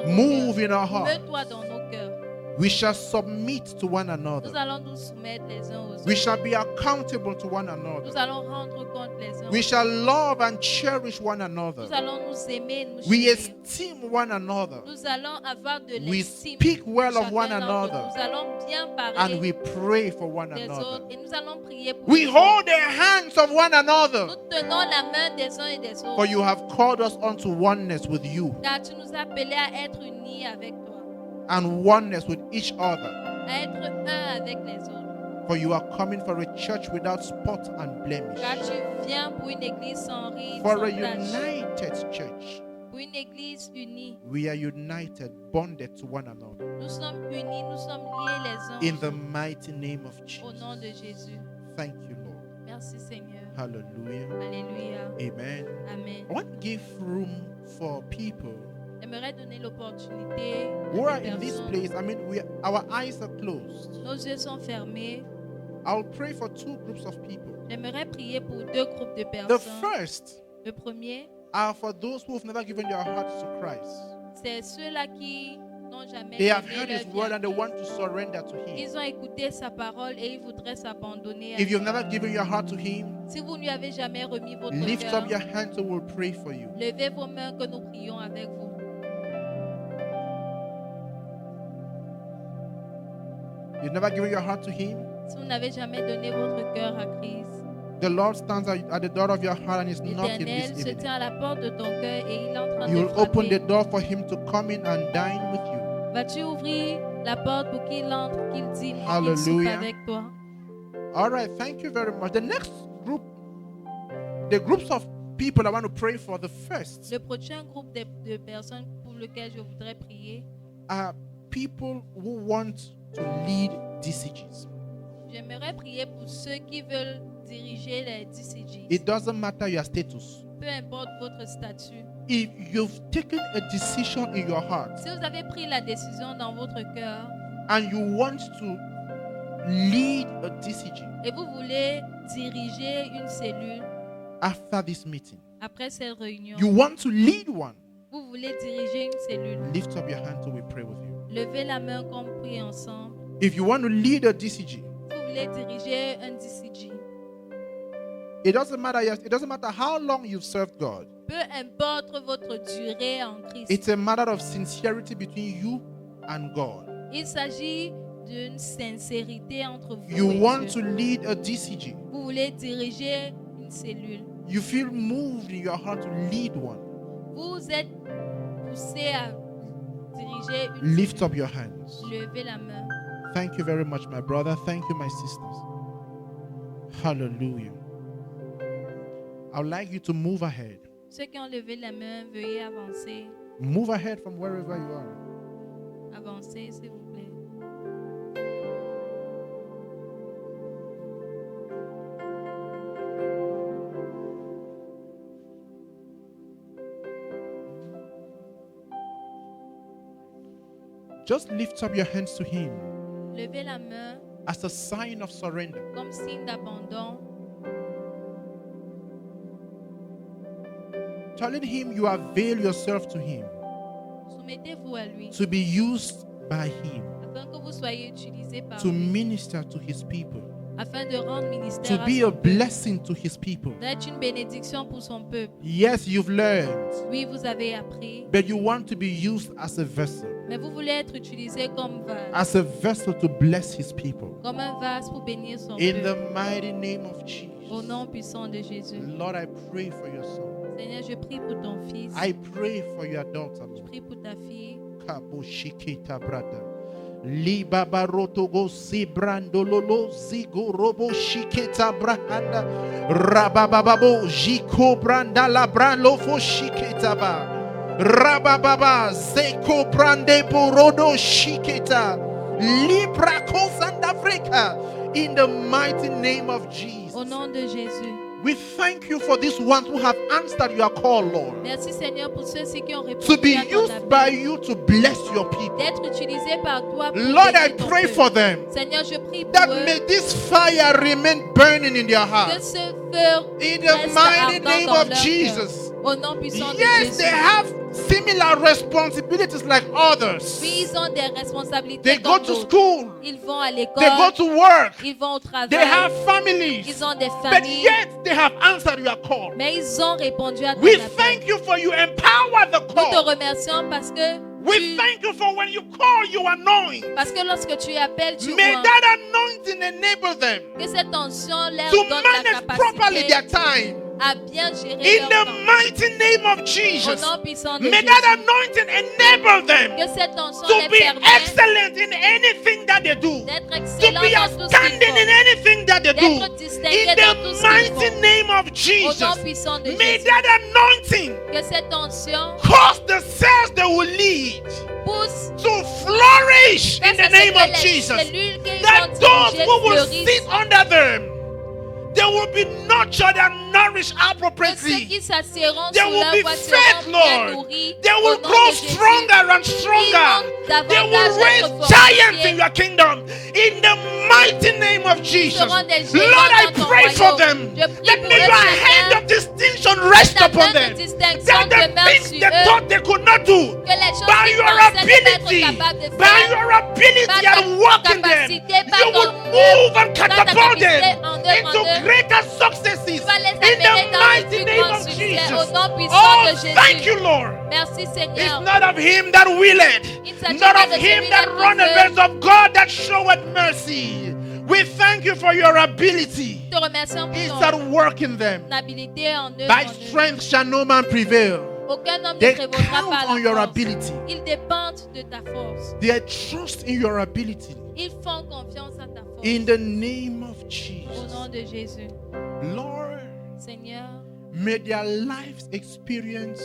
Move Move in our hearts. Mets-toi dans nos cœurs. We shall submit to one Nous another. allons nous soumettre les uns aux We autres. shall be accountable to one Nous another. allons rendre compte les uns We aux shall autres. love and cherish one Nous another. allons nous aimer, nous We chérir. esteem one another. Nous allons avoir de We l'estime. speak well of chacun one d'entre nous. another. Nous allons bien And parler we pray for one des another. autres et nous allons prier pour We les hold autres. the hands of one another. Nous tenons la main des uns et des For autres. you have called us unto oneness with you Car tu nous as appelés à être unis avec toi. and oneness with each other. À être un avec les autres. For you are coming for a church without spot and blemish. Car tu viens pour une église sans ride, For sans a tache. united church. Pour une église unie. We are united, bonded to one another. Nous sommes unis, nous sommes liés les uns In aux the autres. mighty name of Au nom de Jesus. Jésus. Thank you, Lord. Merci Seigneur. Hallelujah. Alléluia. Amen. Amen. I want to give room for people J'aimerais donner l'opportunité who are à des in this personnes. place. I mean, our eyes are closed. Nos yeux sont fermés. I'll pray for two groups of people. J'aimerais prier pour deux groupes de The personnes. first Le premier, are for those who have never given their hearts to Christ. c'est ceux-là qui n'ont jamais They have donné heard leur His vie word à and they Christ. want to surrender to Him. Ils ont écouté sa parole et ils voudraient s'abandonner à If you've lui. never given your heart to Him, Si vous ne lui avez jamais remis votre lift cœur, up your hands and we'll pray for you. levez vos mains que nous prions avec vous. You've never given your heart to Him, Si vous n'avez jamais donné votre cœur à Christ, the Lord stands at the door of your heart and is knocking l'Éternel this se evening. tient à la porte de ton cœur et il est en train de You'll open the frapper. door for Him to come in and dine with you. Vas-tu ouvrir la porte pour qu'il entre, qu'il dîne, qu'il soupe Hallelujah. avec toi? All right, thank you very much. The next group, the groups of people I want to pray for, the first Le prochain groupe de personnes pour lequel je voudrais prier, are people who want to lead DCGs. j'aimerais prier pour ceux qui veulent diriger les DCG. It doesn't matter your status. Peu importe votre statut. If you've taken a decision in your heart Si vous avez pris la décision dans votre cœur and you want to lead a DCG et vous voulez diriger une cellule after this meeting, après cette réunion, you want to lead one, vous voulez diriger une cellule, lift up your hand till we pray with you. levez la main qu'on prie ensemble. If you want to lead a DCG, Si vous voulez diriger un DCG, it doesn't matter how long you've served God. peu importe votre durée en Christ, It's a matter of sincerity between you and God. il s'agit d'une sincérité entre vous You et want Dieu. to lead a DCG. Vous voulez diriger une cellule. You feel moved in your heart to lead one. Vous êtes poussé à diriger une Lift cellule. up your hands. Levez la main. Thank you very much, my brother. Thank you, my sisters. Hallelujah. I would like you to move ahead. Ceux qui ont levé la main, veuillez avancer. Move ahead from wherever you are. Avancez, s'il vous plaît. Just lift up your hands to Him Levez la main as a sign of surrender. comme signe d'abandon. Telling Him you avail yourself to Him Soumettez-vous à lui to be used by Him afin que vous soyez utilisés par to lui, minister to His people, afin de rendre to ministère à be son a peuple, blessing to His people. d'être une bénédiction pour son peuple. Yes, you've learned, Oui, vous avez appris, but you want to be used as a vessel, mais vous voulez être utilisé comme vase, as a vessel to bless His people. comme un vase pour bénir son In peuple. the mighty name of Au Jesus. nom puissant de Jésus. Lord, I pray for your son. Seigneur, je prie pour ton fils. I pray for your daughter, Je Lord. prie pour ta fille. Kabushikita brother. Libaba rotogo zibrando lolo zigo robo shiketa brahanda. Rabababo jiko branda la brando fo shiketa ba. Rabababa zeko brande porodo shiketa. Libra kosanda Africa. In the mighty name of Jesus. Au nom de Jésus. We thank you for these ones who have answered your call, Lord. Merci Seigneur pour ceux-ci qui ont To répondu be à ton used by appel. you to bless your people. D'être utilisés par toi pour Lord, I bénir ton pray peuple. for them Seigneur, je prie pour that eux may this fire remain burning in their que hearts. ce feu In the reste mighty ardent name dans of leur Jesus. cœur. Au nom puissant de Yes, Jésus. they have similar responsibilities like others. Oui, ils ont des responsabilités They go comme to d'autres. school. Ils vont à They go l'école. to work. Ils vont au travail. They have families. Ils ont des But familles. yet they have answered your call. Mais ils ont répondu à ton We appel. thank you for you empower the Nous te call. remercions We thank you for when you call, you anoint. parce que lorsque tu appelles, tu May oins. that anointing enable them Que cette onction leur to donne la manage properly capacité their time. à bien gérer In leur the temps. mighty name of Au Jesus. nom puissant de May Jésus. that anointing enable them Que cette onction to les be permette excellent in anything that they do. d'être To excellents be dans tout ce qu'ils outstanding in font. anything that they do. D'être distingués In dans tout the ce qu'ils mighty font. name of Au nom Jesus. puissant de May Jésus. that anointing Que cette onction cause the cells they will lead pousse to flourish in que the name of les Jesus. cellules qu'ils That ont those dirigées who will fleurissent. sit under them, they will be nurtured and nourished Que ceux appropriately. qui s'assieront They sous will leur be voix fed, seront bien Lord. nourris. They Au will nom grow de Jésus. stronger and stronger. They will raise giants in your kingdom. In the mighty name of Jesus. seront des géants Lord, I dans ton pray for royaume. them. Je prie That pour may eux, your Seigneur. hand of distinction rest Ta upon main de them. distinction That the demeure things sur they eux. thought they could not do, Que les choses by qu'ils your pensaient ne pas être ability, capables de by faire, your ability par ta at work in them, capacité, par you will ton move and par ta catapult capacité them en œuvre, into en eux. greater successes. Tu vas les In amener the dans le mighty plus name grand of succès. Jesus. Au nom puissant Oh, de Jésus. thank you, Lord. Merci It's Seigneur. not of him that willeth, Il ne s'agit not pas of de him celui-là that qui runneth, veut. but it's of God that showeth mercy. We thank you for your ability. Nous te remercions Is pour that ton work in them? habilité en eux. By strength shall no man prevail. Aucun homme ne They prévaudra count par on your la force. ability. Ils dépendent de ta force. They trust in your ability. Ils font confiance à ta force. In the name of Au Jesus. nom de Jésus. Lord, Seigneur, may their lives experience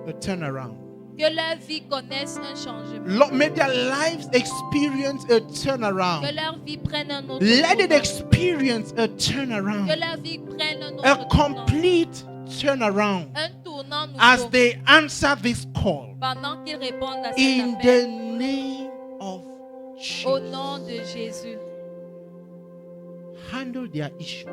a turnaround. que leur vie connaisse un changement. Lord, may their lives experience a Que turnaround. leur vie prenne un autre Let it tournant. experience a Que turnaround. leur vie prenne un autre A tournant. complete turnaround Un tournant nouveau. as they answer this call. Pendant qu'ils répondent à cet In appel. the name of Au Jesus. nom de Jésus. Handle their issues.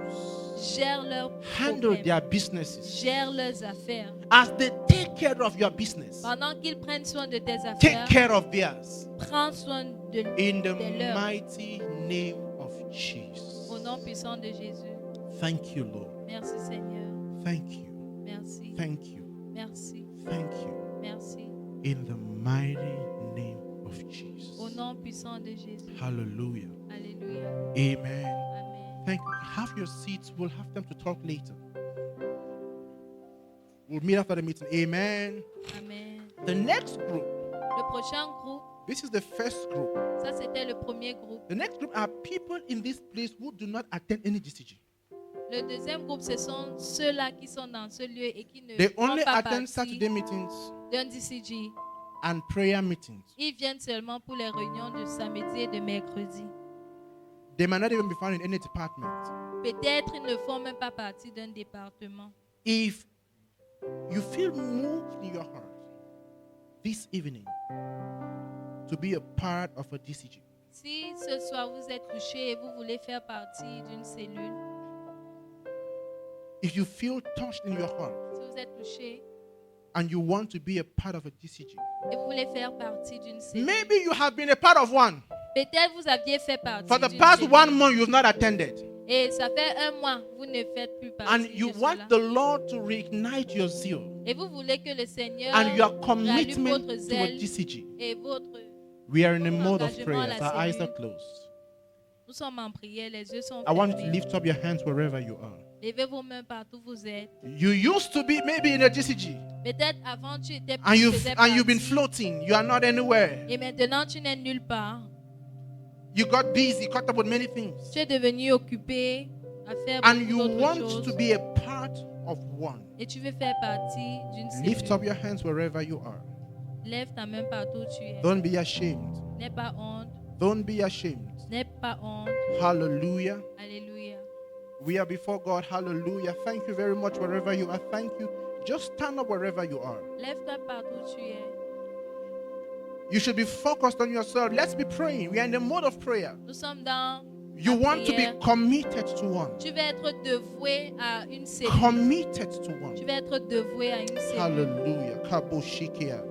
Gère leurs Handle problèmes. their businesses. Gère leurs affaires. As they take care of your business, Pendant qu'ils prennent soin de tes take affaires, care of theirs. prends soin de In the des leurs. mighty name of Jesus. Au nom puissant de Jésus. Thank you, Lord. Merci Seigneur. Thank you. Merci. Thank you. Merci. Thank you. Merci. In the mighty name of Jesus. Au nom puissant de Jésus. Hallelujah. Alléluia. Amen. Amen. Thank you. Have your seats. We'll have them to talk later. We'll meet after the meeting. Amen. Amen. The next group, Le prochain groupe, this is the first group. ça c'était le premier groupe. The next group are people in this place who do not attend any DCG. Le deuxième groupe, ce sont ceux-là qui sont dans ce lieu et qui ne They font only pas attend partie Saturday meetings d'un DCG. and prayer meetings. Ils viennent seulement pour les réunions de samedi et de mercredi. They might not even be found in any department. Peut-être ils ne font même pas partie d'un département. If you feel moved in your heart this evening to be a part of a DCG, Si ce soir vous êtes touché et vous voulez faire partie d'une cellule, if you feel touched in your heart si vous êtes touché and you want to be a part of a DCG, et vous voulez faire partie d'une cellule, maybe you have been a part of one. peut-être vous aviez fait partie For the d'une past cellule 1 month, you've not attended. et ça fait 1 mois vous ne faites plus partie And de you cela. want the Lord to reignite your zeal Et vous voulez que le Seigneur and your rallume commitment votre to a zèle DCG. et votre... We are in a mode of engagement à prayer. la Our eyes cellule. are closed. Nous sommes en prière, les yeux sont I want you to fermés. lift up your hands wherever you are. Levez vos mains partout où vous êtes. You used to be maybe in a DCG Peut-être avant tu étais and tu you've faisais been partie. floating. You are not anywhere. Et maintenant tu n'es nulle part. You got busy, caught up with many things. Tu es devenu occupé à faire And beaucoup you d'autres want choses. to be a part of one. Et tu veux faire partie d'une Lift cellule. up your hands wherever you are. Lève ta main partout où tu es. Don't be ashamed. N'aie pas honte. Don't be ashamed. N'aie pas honte. Hallelujah. Alléluia. We are before God. Hallelujah. Thank you very much wherever you are. Thank you. Just stand up wherever you are. Lève-toi partout où tu es. You should be focused on yourself. Let's be praying. We are in the mode of prayer. Nous sommes dans You la want to be prière. committed to one. Tu vas être dévoué à une cellule. Committed to one. Tu vas être dévoué à une cellule. Hallelujah. Kaboshikia.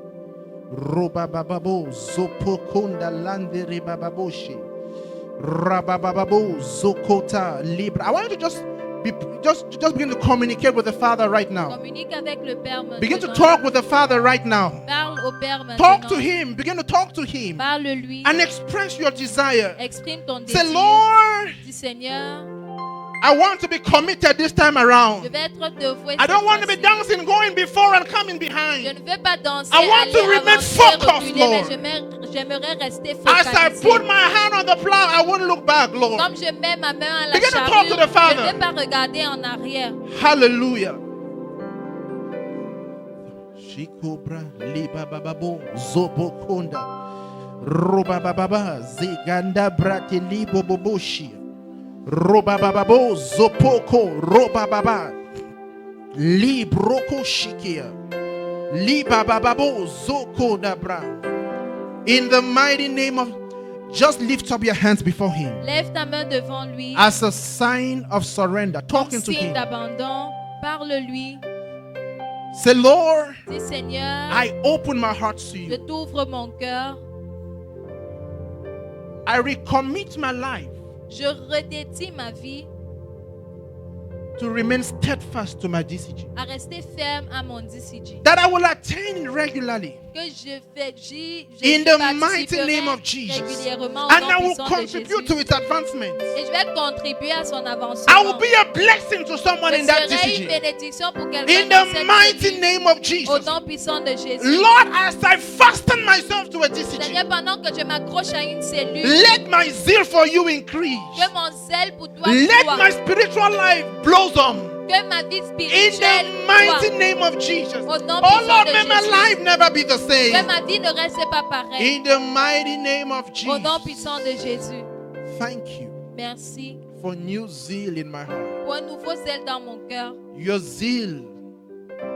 Robababo. Zopokunda lande ribababoshi. Rabababo. Zokota libra. I want you to just begin to communicate with the Father right now. Communique avec le Père maintenant. Begin to talk with the Father right now. Parle au Père maintenant. Talk to Him. Begin to talk to Him. Parle-lui. And express your desire. Exprime ton Say, désir. Lord, Dis Seigneur, I want to be committed this time je around. vais être dévoué. I don't cette want to be fois-ci. dancing, going before and coming Je behind. ne veux pas danser, I want to aller remain avancer, focused, reculer, mais Lord. j'aimerais rester As I focalisé. put my hand on the plow, I won't look back, Lord. Comme je mets ma main à la Begin to talk charrue, to the Father. je ne vais pas regarder en arrière. Hallelujah. Shikobra libababo zobokonda robababa ziganda brate liboboboshi robababo zopoko robababa libroko shikia libababo zoko dabra. In the mighty name of, just lift up your hands before Him Lève ta main devant lui. as a sign of surrender, talking to Signe Him. d'abandon. Parle-lui. Say, Lord, Dis Seigneur, I open my heart to je you. t'ouvre mon cœur. I recommit my life Je redédie ma vie to remain steadfast to my DCG. à rester ferme à mon DCG. That I will attend regularly Que je fais, in the mighty participerai name of Jesus. régulièrement au And nom I will puissant de contribute Jésus. to its advancement. Et je vais contribuer à son avancement. I will be a blessing to someone in Je that serai une DCG. bénédiction pour quelqu'un In dans the cette mighty cellule. name of Au Jesus. nom puissant de Jésus. Lord, as I fasten myself to a DCG, Seigneur, pendant que je m'accroche à une cellule, let my zeal for you increase. que mon zèle pour toi Let croît. my spiritual life blossom. Que ma vie In spirituelle the mighty croît. name of Jesus. Au nom Oh puissant Lord, de may my Jésus. life never be the Que same. ma vie ne reste pas pareille. In the mighty name of Au nom Jesus. puissant de Jésus. Thank you Merci for new zeal in my heart. pour un nouveau zèle dans mon cœur. Your zeal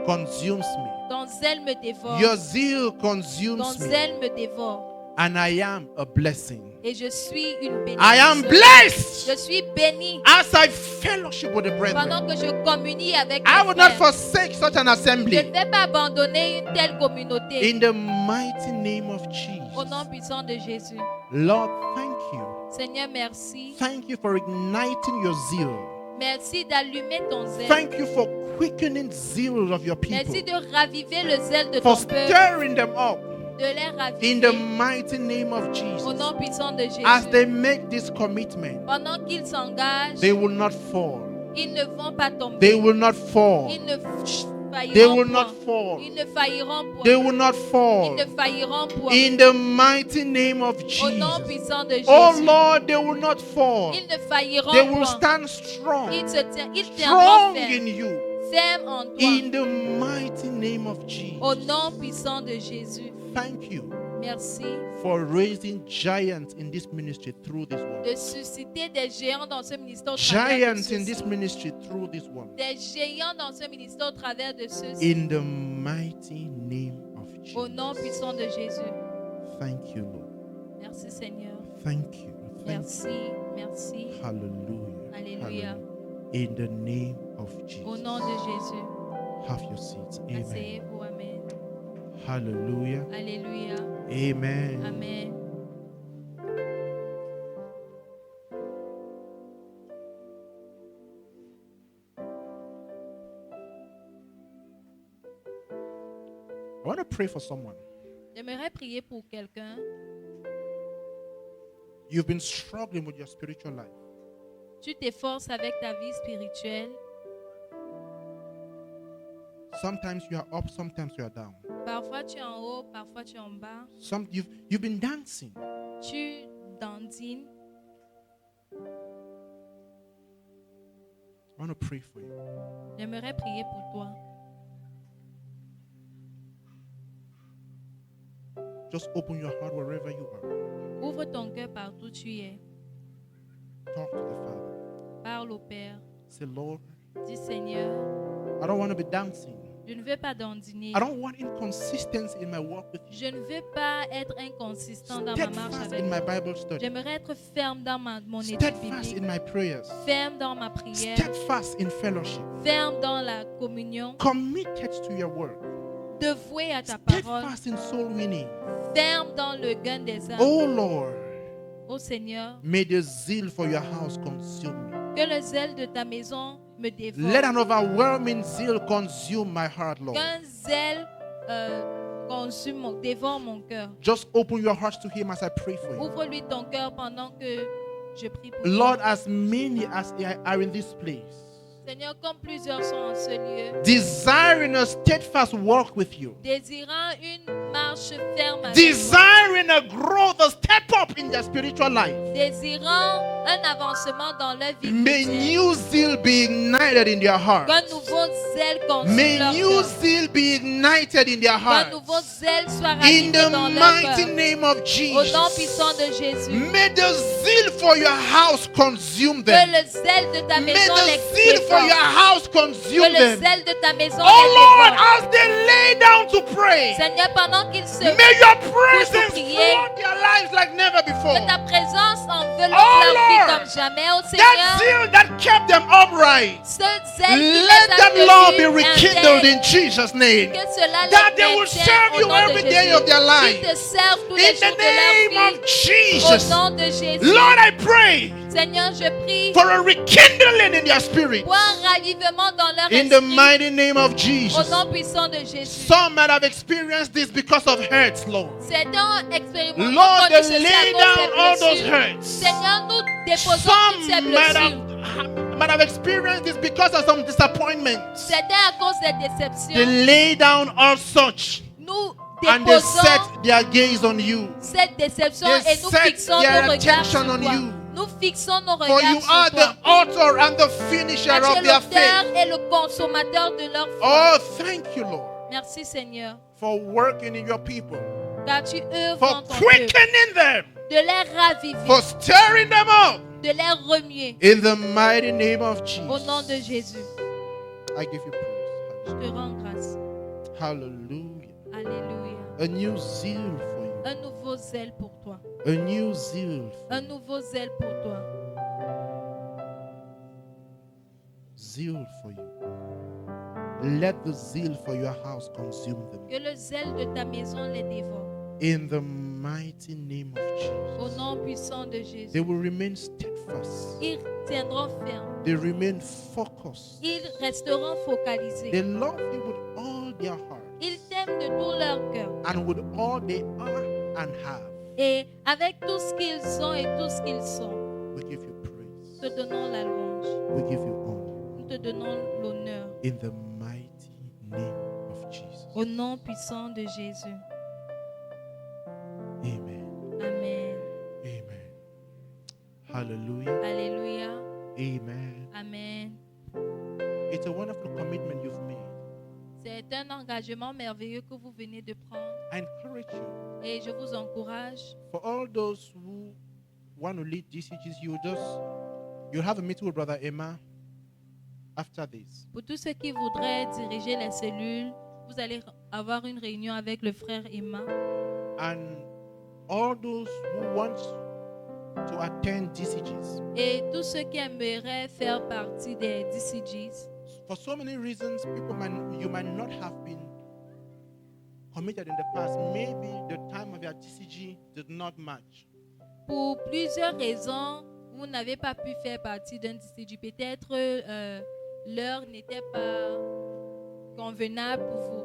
consumes me. Ton zèle me dévore. Your zeal Ton consumes me. zèle me dévore. And I am a blessing. Et je suis une bénédiction. I am blessed Je suis béni as I fellowship with the brethren. pendant que je communie avec I mes will not frères. forsake such an Je ne assembly. vais pas abandonner une telle communauté. In the mighty name of Au Jesus. nom puissant de Jésus. Lord, thank you. Seigneur, merci. Thank you for igniting your zeal. Merci d'allumer ton zèle. Thank you for quickening zeal of your Merci people. de raviver le zèle de For ton peuple. stirring them up De les in the raviver. mighty name of Au Jesus. nom puissant de Jésus. As they make this commitment, Pendant qu'ils s'engagent, they will not fall. ils ne vont pas tomber. They will not fall. Ils ne They failliront will point. not fall. Ils ne failliront point. They will not Ils fall. ne failliront point. In the mighty name of Au nom Jesus. puissant de Jésus. Oh Lord, they will not fall. Ils ne failliront They will point. stand strong. Ils tiendront Strong ferme. in you. Ferme en toi. In the mighty name of Jesus. Au nom puissant de Jésus. Thank you Merci for raising giants in this ministry through this one. de susciter des géants dans ce ministère au travers de Giants in ceux-ci. this ministry through this one. Des géants dans ce ministère au travers de ceux-ci. In the mighty name of Au nom Jesus. puissant de Jésus. Thank you, Lord. Merci Seigneur. Thank you. Thank Merci, merci. you. Hallelujah. Alléluia. In the name of Au Jesus. nom de Jésus. Have your seats. Amen. Asseyez-vous. Amen. Hallelujah. Alléluia. Amen. Amen. I want to pray for someone. J'aimerais prier pour quelqu'un. You've been struggling with your spiritual life. Tu t'efforces avec ta vie spirituelle. Sometimes you are up, sometimes you are down. Parfois tu es en haut, parfois tu es en bas. You've been dancing. Tu dandines. I want to pray for you. J'aimerais prier pour toi. Just open your heart wherever you are. Ouvre ton cœur partout où tu es. Talk to the Father. Parle au Père. Say, Lord, Dis Seigneur, I don't want to be dancing. je ne veux pas dandiner. I don't want inconsistency in my walk with you. Je ne veux pas être inconsistant dans ma marche Steadfast avec in my toi. Bible study. J'aimerais être ferme dans mon étude Steadfast biblique. in my prayers. Ferme dans ma prière. Steadfast in fellowship. Ferme dans la communion. Committed to your word. Dévoué à ta parole. Steadfast in soul winning. Ferme dans le gain des âmes. Oh Lord, Ô Seigneur, may the zeal for your house consume me. que le zèle de ta maison me dévore. Let an overwhelming zeal consume my heart, Lord. Qu'un zèle dévore mon cœur. Just open your hearts to Him as I pray for you. Ouvre-lui ton cœur pendant que je prie pour Lord, toi. as many as are in this place, Seigneur, comme plusieurs sont en ce lieu, desiring a steadfast walk with you, désirant une marche ferme avec toi, desiring a growth, a step up in their spiritual life, désirant un avancement dans leur vie may chrétienne, new zeal be ignited in their heart. qu'un nouveau zèle consume May leur new cœur, zeal be ignited in their qu'un heart. nouveau zèle soit In ravivé the dans leur mighty cœur. name of Au nom Jesus. puissant de Jésus, May the zeal for your house consume que them. le zèle de ta May maison the les zeal for your dévore. house Que consume le them. zèle de ta maison Oh les Lord, dévore. as they lay down to pray, Seigneur, pendant qu'ils se may your presence prier, flood their lives like never before. que ta présence enveloppe Oh leur vie Lord, comme jamais. Oh That Seigneur, zeal that kept them upright, ce zèle qui let les a that love be tenus rekindled intègres, in Jesus' name. que cela That les they will maintienne serve au you nom de every day Jésus. of their life. Qu'ils te servent tous les In the jours de name leur of vie. Jesus. Au nom de Jésus. Lord, I pray Seigneur, je prie for a rekindling in their spirit. pour un ravivement dans leur In the esprit. mighty name of Au Jesus. nom puissant de Jésus. Some might have experienced this because of hurts, Lord. Certains expérimentent Lord, connu they ceci lay à down all cause des those blessures. hurts. Seigneur, nous déposons toutes ces Some might blessures. have experienced this because of some disappointments. Certains à cause des They déceptions. lay down all such Nous and they déposons set their gaze on you. cette déception They et nous set fixons their nos regards attention sur on toi. you. Nous fixons nos For you regards are sur toi. the author and the finisher Car tu es of their l'auteur faith. et le consommateur de leur foi. Oh, thank you, Lord, Merci Seigneur, for working in your people, car tu œuvres for en ton peuple, quickening them, de les raviver, for stirring them up. de les remuer. In the mighty name of Au nom de Jesus, Jésus, I give you je praise. te rends grâce. Hallelujah. Alléluia. A new zeal for you. Un nouveau zèle pour toi. A new zeal. Un nouveau zèle pour toi. Zeal for you. Let the zeal for your house consume them. Que le zèle de ta maison les dévore. In the mighty name of Au Jesus. nom puissant de They Jésus. will remain steadfast. Ils tiendront ferme. They remain focused. Ils resteront focalisés. They love you with all their heart Ils t'aiment de tout leur cœur. and with all they are and have. Et avec tout ce qu'ils ont et tout ce qu'ils sont, We give you nous praise. te donnons la louange. We give you honor. Nous te donnons l'honneur. In the mighty name of Jesus. Au nom puissant de Jésus. Amen. Amen. Amen. Hallelujah. Alléluia. Amen. Amen. It's a wonderful commitment you've made. C'est un engagement merveilleux que vous venez de prendre. I encourage you. Et je vous encourage. For all those who want to lead GCGs, you'll have a meeting with Brother Emma after this. Pour tous ceux qui voudraient diriger les cellules, vous allez avoir une réunion avec le frère Emma. And all those who want to attend DCGs, Et tous ceux qui aimeraient faire partie des DCGs, for so many reasons, you might not have been committed in the past. Maybe the time of your DCG did not match. pour plusieurs raisons, vous n'avez pas pu faire partie d'un DCG. Peut-être l'heure n'était pas convenable pour vous.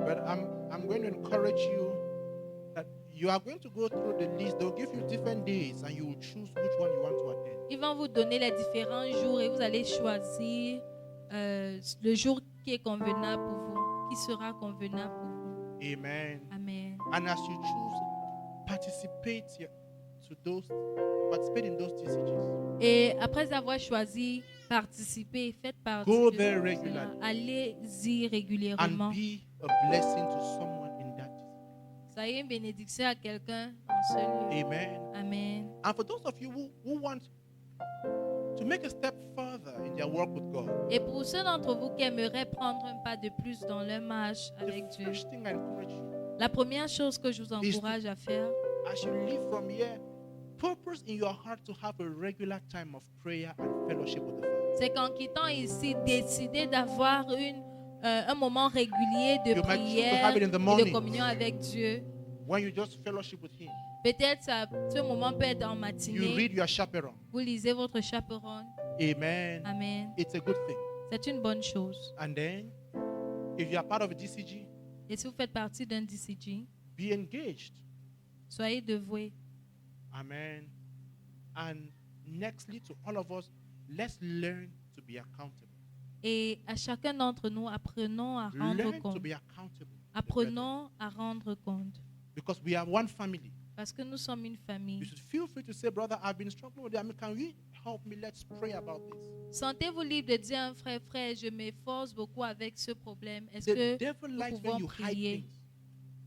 But I'm going to encourage you that you are going to go through the list. They'll give you different days and you will choose which one you want to attend. Ils vont vous donner les différents jours et vous allez choisir le jour qui est convenable pour vous, qui sera convenable pour vous. Amen. Amen. And as you choose, participate in those DCGs. Et après avoir choisi participer, faites partie Go de there cela. regularly. Allez-y And régulièrement. be a blessing to someone in that DCG. Soyez une bénédiction à quelqu'un dans ce lieu. Amen. Amen. And for those of you who want to make a step further in their walk with God, Et pour ceux d'entre vous qui aimeraient prendre un pas de plus dans leur marche avec the Dieu, first thing I encourage you, la première chose que je vous encourage à faire, as you leave from here, purpose in your heart to have a regular time of prayer and fellowship with the Father. c'est qu'en quittant ici, décidez d'avoir un moment régulier de You might choose to prière have it in the et de morning. communion avec Dieu. When you just fellowship with Him, Peut-être ce moment peut être en you matinée. read your chaperon. Vous lisez votre chaperon. Amen. Amen. It's a good thing. C'est une bonne chose. And then, if you are part of a DCG, Et si vous faites partie d'un DCG, be engaged. soyez dévoués. Amen. And nextly, to all of us, let's learn to be accountable. Et à chacun d'entre nous, apprenons à rendre Learn to compte. be accountable. Apprenons à rendre compte. Because we are one family. Parce que nous sommes une You famille. should feel free to say, brother, I've been struggling with it. I mean, can you help me? Let's pray about this. Sentez-vous libre de dire à un frère, je m'efforce beaucoup avec ce problème. Est-ce The que devil nous likes when pouvons you hide prier things.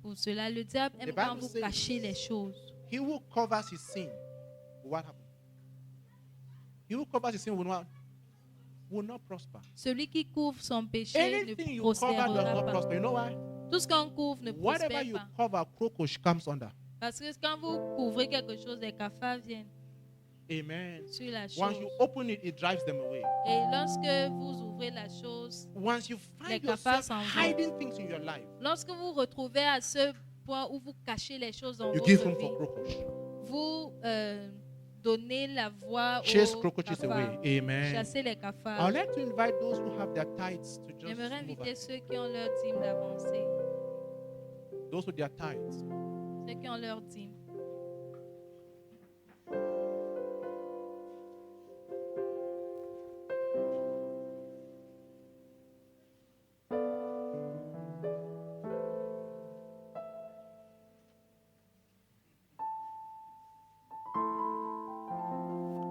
pour cela? Le diable aime The quand Bible vous says- cachez les choses. He who covers his sin, what happens? He who covers his sin will not prosper. Celui qui couvre son péché Anything ne you cover does prospérera not pas. prosper. You know why? Tout ce qu'on couvre ne Whatever prospère you pas. cover, crocus comes under. Parce que quand vous couvrez quelque chose, les cafards viennent Amen. sur la Once chose. you open it, it drives them away. Et lorsque vous ouvrez la chose, Once you Les find cafards yourself s'en vont. hiding things in your life, lorsque vous retrouvez à ce point où vous cachez les choses dans you give votre room vie, for crocus. vous donnez la voix Chase aux crocodiles cafards. away. Amen. Chassez les I'd cafards. like to invite those who have their tithes to just J'aimerais move inviter up. ceux qui ont leur dîme d'avancer. Those with their tithes. Ceux qui ont leur dîme.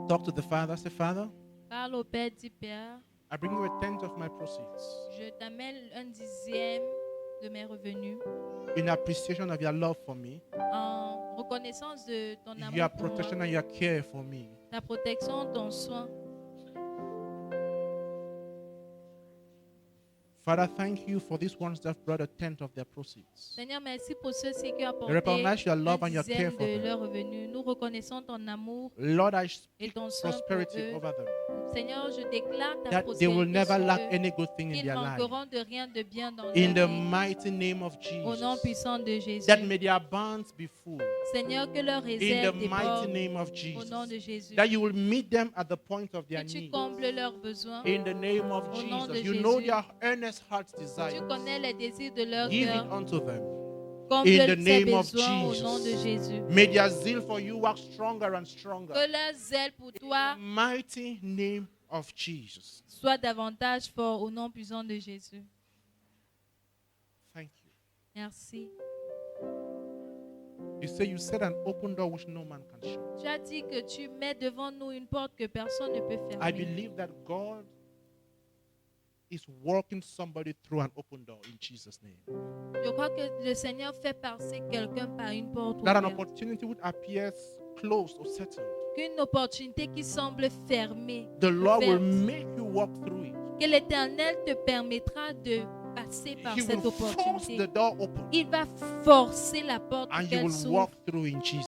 Talk to the Father. Say, Father, Parle au Père, dis Père, I bring you a tenth of my proceeds je t'amène 1/10 de mes revenus in appreciation of your love for me, en reconnaissance de ton amour your pour protection moi, and your care for me. ta protection, ton soin. Father, thank you for these ones that have brought a tenth of their proceeds. Seigneur, merci pour ceux-ci qui ont apporté recognize your love and your 1/10 care for de them. leurs revenus. Nous reconnaissons ton amour Lord, I et speak ton soin pour prosperity eux. over them, Seigneur, je déclare ta that they will prospérité never sur lack eux. any good thing in Qu'ils their life. manqueront de rien de bien dans In leur the vie. mighty name of Au nom Jesus, puissant de Jésus. that may their barns be full. Seigneur, que leur In réserve the mighty déborde name of au nom de Jesus, Jésus. that you will meet them at the point of Que their tu needs. combles leurs besoins. In the name of Au nom de Jesus, you know Jésus. their earnest heart's Tu desire. connais les désirs de leur Give it cœur. unto them. Comble In the ces name of besoins au nom de Jesus. Jésus. May their zeal for you work stronger and stronger. Que leur zèle pour toi Mighty name of Jesus. soit davantage fort au nom puissant de Jésus. Thank you. Merci. You said an open door which no man can shut. Tu as dit que tu mets devant nous une porte que personne ne peut I fermer. believe that God is walking somebody through an open door in Jesus' name. Je crois que le Seigneur fait passer quelqu'un par une porte That an ouverte. opportunity which appears closed or settled, Qu'une opportunité qui semble fermée, the Lord will ouverte, make you walk through it. que l'Éternel te permettra de passer par He cette will force opportunité. the door open Il va forcer la porte and pour you qu'elle will s'ouvre walk through in Jesus'